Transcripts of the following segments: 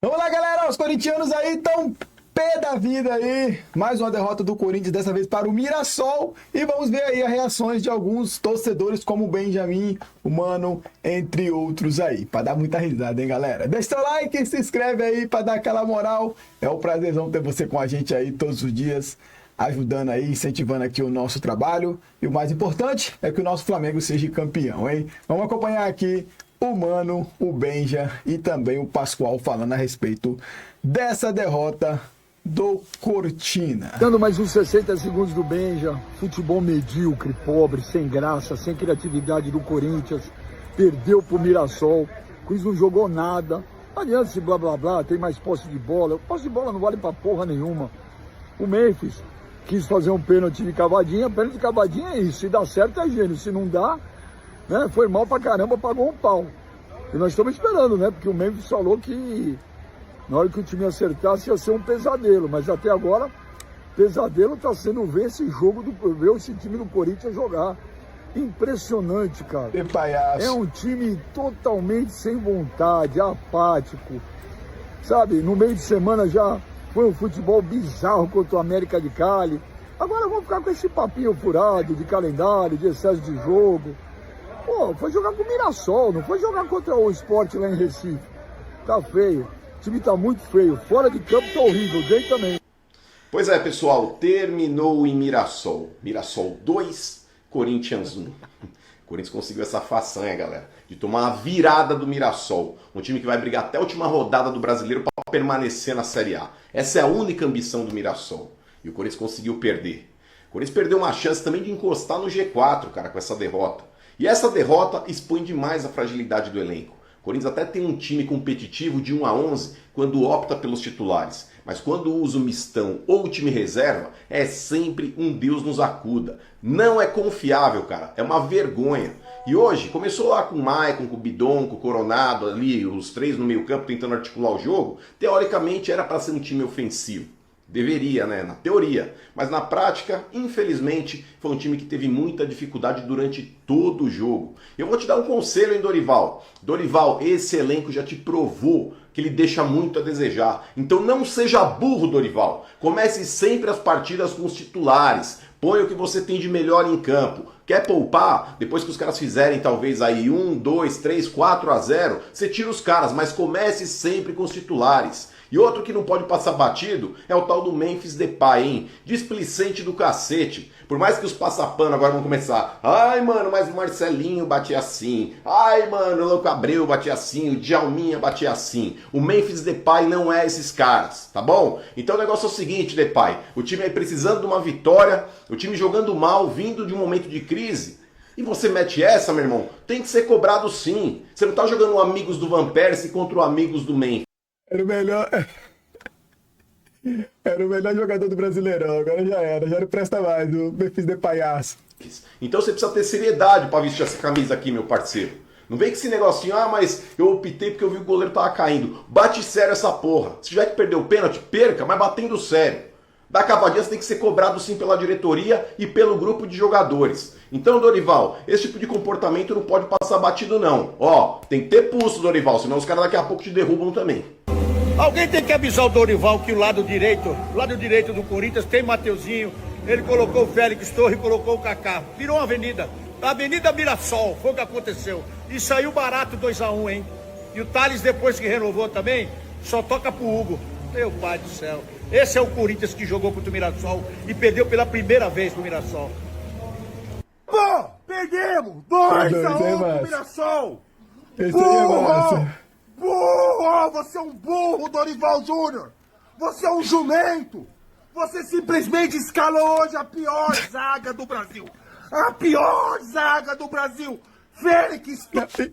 Vamos lá, galera, os corintianos aí estão pé da vida aí. Mais uma derrota do Corinthians, dessa vez para o Mirassol. E vamos ver aí as reações de alguns torcedores como o Benjamin, o Mano, entre outros aí. Para dar muita risada, hein, galera? Deixa seu like e se inscreve aí para dar aquela moral. É um prazerzão ter você com a gente aí todos os dias, ajudando aí, incentivando aqui o nosso trabalho. E o mais importante é que o nosso Flamengo seja campeão, hein? Vamos acompanhar aqui o Mano, o Benja e também o Pascoal falando a respeito dessa derrota do Cortina. Dando mais uns 60 segundos do Benja, futebol medíocre, pobre, sem graça, sem criatividade do Corinthians, perdeu pro Mirassol, o Corinthians não jogou nada, não adianta esse blá blá blá, tem mais posse de bola, posse de bola não vale pra porra nenhuma. O Memphis quis fazer um pênalti de cavadinha, pênalti de cavadinha é isso, se dá certo é gênio, se não dá, né, foi mal pra caramba, pagou um pau. E nós estamos esperando, né, porque o Memphis falou que na hora que o time acertasse ia ser um pesadelo, mas até agora, pesadelo está sendo ver esse jogo, ver esse time do Corinthians jogar. Impressionante, cara. Que palhaço. É um time totalmente sem vontade, apático. Sabe, no meio de semana já foi um futebol bizarro contra o América de Cali. Agora vamos ficar com esse papinho furado de calendário, de excesso de jogo. Pô, foi jogar com o Mirassol, não foi jogar contra o Sport lá em Recife. Tá feio. O time tá muito feio. Fora de campo tá horrível. Dentro também. Pois é, pessoal. Terminou em Mirassol. Mirassol 2, Corinthians 1. O Corinthians conseguiu essa façanha, galera, de tomar a virada do Mirassol. Um time que vai brigar até a última rodada do Brasileiro para permanecer na Série A. Essa é a única ambição do Mirassol. E o Corinthians conseguiu perder. O Corinthians perdeu uma chance também de encostar no G4, cara, com essa derrota. E essa derrota expõe demais a fragilidade do elenco. O Corinthians até tem um time competitivo de 1 a 11 quando opta pelos titulares. Mas quando usa o mistão ou o time reserva, é sempre um Deus nos acuda. Não é confiável, cara. É uma vergonha. E hoje, começou lá com o Maicon, com o Bidon, com o Coronado ali, os três no meio campo tentando articular o jogo. Teoricamente era para ser um time ofensivo. Deveria, né? Na teoria. Mas na prática, infelizmente, foi um time que teve muita dificuldade durante todo o jogo. Eu vou te dar um conselho, hein, Dorival? Dorival, esse elenco já te provou que ele deixa muito a desejar. Então não seja burro, Dorival. Comece sempre as partidas com os titulares. Põe o que você tem de melhor em campo. Quer poupar? Depois que os caras fizerem talvez aí 1, 2, 3, 4 a 0, você tira os caras, mas comece sempre com os titulares. E outro que não pode passar batido é o tal do Memphis Depay, hein? Displicente do cacete. Por mais que os passapano agora vão começar. Ai, mano, mas o Marcelinho batia assim. Ai, mano, o Louco Abreu batia assim. O Djalminha batia assim. O Memphis Depay não é esses caras, tá bom? Então o negócio é o seguinte, Depay. O time aí precisando de uma vitória. O time jogando mal, vindo de um momento de crise. E você mete essa, meu irmão? Tem que ser cobrado sim. Você não tá jogando o Amigos do Van Persie contra o Amigos do Memphis. Era o melhor. Era o melhor jogador do Brasileirão. Agora já não presta mais. O Memphis de palhaço. Então você precisa ter seriedade para vestir essa camisa aqui, meu parceiro. Não vem com esse negocinho, mas eu optei porque eu vi que o goleiro tava caindo. Bate sério essa porra. Se tiver que perder o pênalti, perca, mas batendo sério. Da cavadinha você tem que ser cobrado sim pela diretoria e pelo grupo de jogadores. Então, Dorival, esse tipo de comportamento não pode passar batido não. Ó, tem que ter pulso, Dorival, senão os caras daqui a pouco te derrubam também. Alguém tem que avisar o Dorival que o lado direito do Corinthians tem Mateuzinho, ele colocou o Félix Torres e colocou o Kaká. Virou uma avenida. A Avenida Mirassol, foi o que aconteceu. E saiu barato 2 a 1, hein? E o Thales, depois que renovou também, só toca pro Hugo. Meu pai do céu. Esse é o Corinthians que jogou contra o Mirassol e perdeu pela primeira vez pro Mirassol. Pô, perdemos! 2 a 1 pro Mirassol! Esse aí é massa. Burro! Você é um burro, Dorival Júnior! Você é um jumento! Você simplesmente escalou hoje a pior zaga do Brasil! A pior zaga do Brasil! Félix!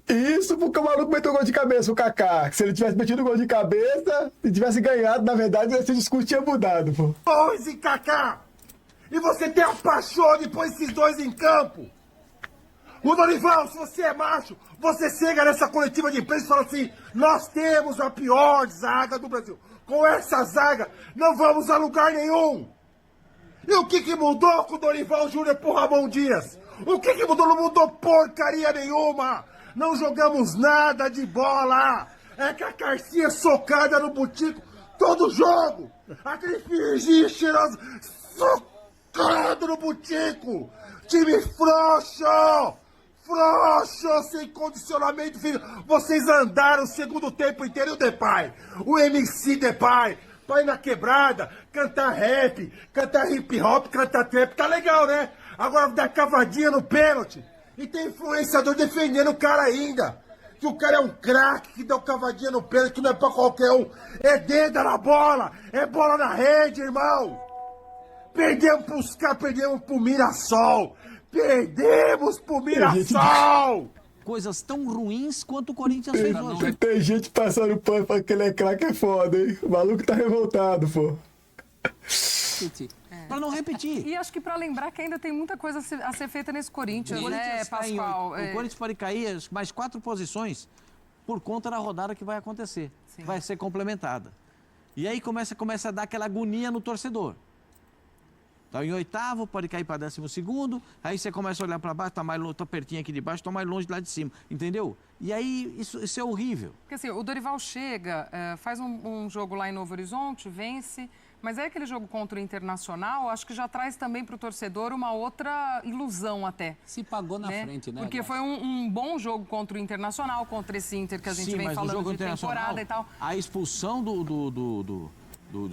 Isso porque o maluco meteu gol de cabeça, o Kaká. Se ele tivesse metido gol de cabeça e tivesse ganhado, na verdade, esse discurso tinha mudado, pô. Torres e Kaká! E você tem a paixão de pôr esses dois em campo! O Dorival, se você é macho, você chega nessa coletiva de imprensa e fala assim: nós temos a pior zaga do Brasil. Com essa zaga, não vamos a lugar nenhum. E o que mudou com o Dorival Júnior pro Ramon Dias? O que mudou? Não mudou porcaria nenhuma. Não jogamos nada de bola. é que a Carcinha socada no Butico todo jogo. Aquele finginho cheiroso socado no Butico. Time frouxo. Frouxo, sem condicionamento, filho. Vocês andaram o segundo tempo inteiro, o Depay. O MC Depay. Pra ir na quebrada, cantar rap, cantar hip hop, cantar trap. Tá legal, né? Agora dá cavadinha no pênalti. E tem influenciador defendendo o cara ainda. Que o cara é um craque, que dá o cavadinha no pênalti, que não é pra qualquer um. É dedo na bola, é bola na rede, irmão. Perdemos pros caras, perdemos pro Mirassol. Perdemos pro Mirassol. Coisas tão ruins quanto o Corinthians fez hoje. Tem gente passando pano pra que ele é craque, é foda, hein? O maluco tá revoltado, pô. Pra não repetir. E acho que pra lembrar que ainda tem muita coisa a ser feita nesse Corinthians, né, tá em Pascoal? oito. O Corinthians pode cair mais 4 posições por conta da rodada que vai acontecer. Sim. Vai ser complementada. E aí começa a dar aquela agonia no torcedor. Tá em 8º, pode cair para 12º, aí você começa a olhar para baixo, tá pertinho aqui de baixo, tá mais longe lá de cima, entendeu? E aí isso é horrível. Porque assim, o Dorival chega, faz um jogo lá em Novo Horizonte, vence, mas é aquele jogo contra o Internacional, acho que já traz também para o torcedor uma outra ilusão até. Se pagou na frente, né? Porque foi um bom jogo contra o Internacional, contra esse Inter que a gente vem falando de temporada e tal. A expulsão do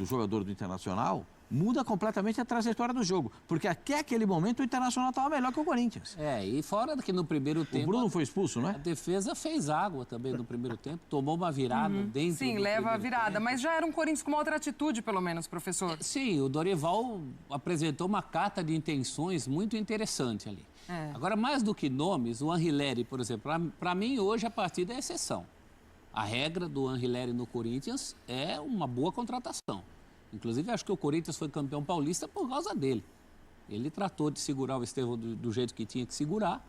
jogador do Internacional muda completamente a trajetória do jogo. Porque até aquele momento o Internacional estava melhor que o Corinthians. E fora que no primeiro tempo... O Bruno foi expulso, não é? A defesa fez água também no primeiro tempo, tomou uma virada dentro do Sim, leva a virada. tempo. Mas já era um Corinthians com uma outra atitude, pelo menos, professor. Sim, o Dorival apresentou uma carta de intenções muito interessante ali. Agora, mais do que nomes, o Anrileri, por exemplo, para mim hoje a partida é exceção. A regra do Anrileri no Corinthians é uma boa contratação. Inclusive, acho que o Corinthians foi campeão paulista por causa dele. Ele tratou de segurar o Estevão do jeito que tinha que segurar.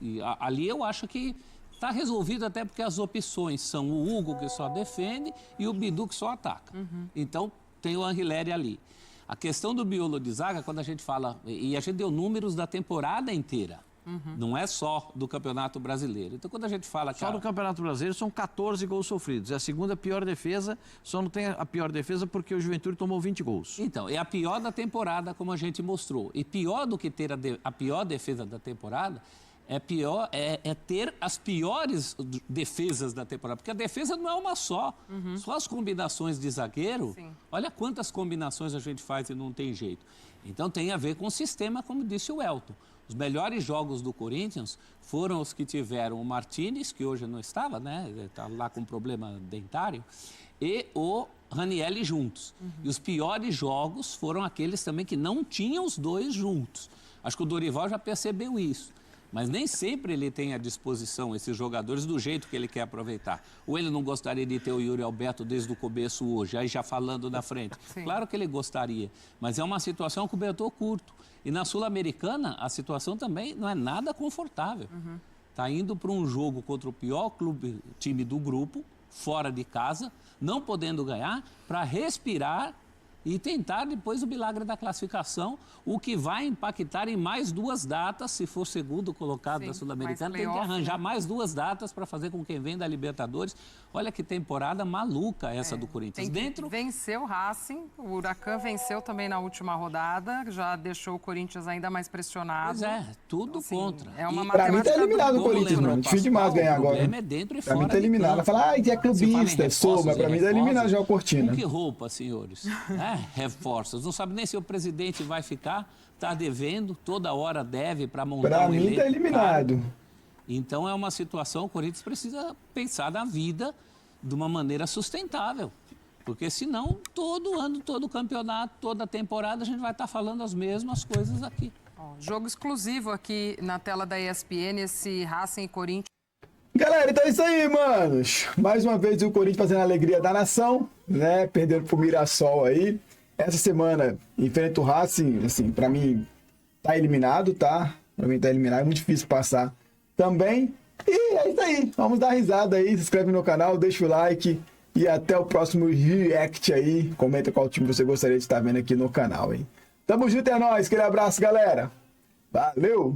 E ali eu acho que está resolvido, até porque as opções são o Hugo, que só defende, e o Bidu, que só ataca. Então, tem o Anrileri ali. A questão do miolo de zaga, quando a gente fala... E a gente deu números da temporada inteira. Não é só do Campeonato Brasileiro. Então, quando a gente fala... Só no Campeonato Brasileiro são 14 gols sofridos. É a segunda pior defesa, só não tem a pior defesa porque o Juventude tomou 20 gols. Então, é a pior da temporada, como a gente mostrou. E pior do que ter a pior defesa da temporada, é ter as piores defesas da temporada. Porque a defesa não é uma só. Só as combinações de zagueiro. Sim. Olha quantas combinações a gente faz e não tem jeito. Então, tem a ver com o sistema, como disse o Elton. Os melhores jogos do Corinthians foram os que tiveram o Martínez, que hoje não estava, né? Está lá com problema dentário, e o Ranielli juntos. E os piores jogos foram aqueles também que não tinham os dois juntos. Acho que o Dorival já percebeu isso. Mas nem sempre ele tem à disposição esses jogadores do jeito que ele quer aproveitar. Ou ele não gostaria de ter o Yuri Alberto desde o começo hoje, aí já falando na frente. Sim. Claro que ele gostaria, mas é uma situação cobertor curto. E na Sul-Americana, a situação também não é nada confortável. Está indo para um jogo contra o pior time do grupo, fora de casa, não podendo ganhar, para respirar e tentar depois o milagre da classificação, o que vai impactar em mais 2 datas, se for segundo colocado da Sul-Americana, tem que arranjar mais 2 datas para fazer com quem vem da Libertadores. Olha que temporada maluca essa do Corinthians. Venceu o Racing, o Huracan venceu também na última rodada, já deixou o Corinthians ainda mais pressionado. Pois tudo assim, contra. É uma Pra mim tá eliminado o Como Corinthians, lembrou mano. o Difícil demais Pascoal, ganhar o agora. problema é dentro e Pra fora mim tá eliminado. de Vai campo. falar, é clubista, sou, mas pra mim tá eliminado já o Cortina. Com que roupa, senhores? Reforços. Não sabe nem se o presidente vai ficar, tá devendo, toda hora deve para montar Pra um mim elenco tá eliminado. caro. Então é uma situação, o Corinthians precisa pensar na vida de uma maneira sustentável. Porque senão, todo ano, todo campeonato, toda temporada, a gente vai estar falando as mesmas coisas aqui. Jogo exclusivo aqui na tela da ESPN, esse Racing e Corinthians. Galera, então é isso aí, manos. Mais uma vez o Corinthians fazendo a alegria da nação, né? Perdendo pro Mirassol aí. Essa semana enfrenta o Racing, assim, pra mim tá eliminado, tá? Pra mim tá eliminado, é muito difícil passar também. E é isso aí, vamos dar risada aí, se inscreve no canal, deixa o like e até o próximo react aí. Comenta qual time você gostaria de estar vendo aqui no canal, hein? Tamo junto, é nóis, aquele abraço, galera. Valeu!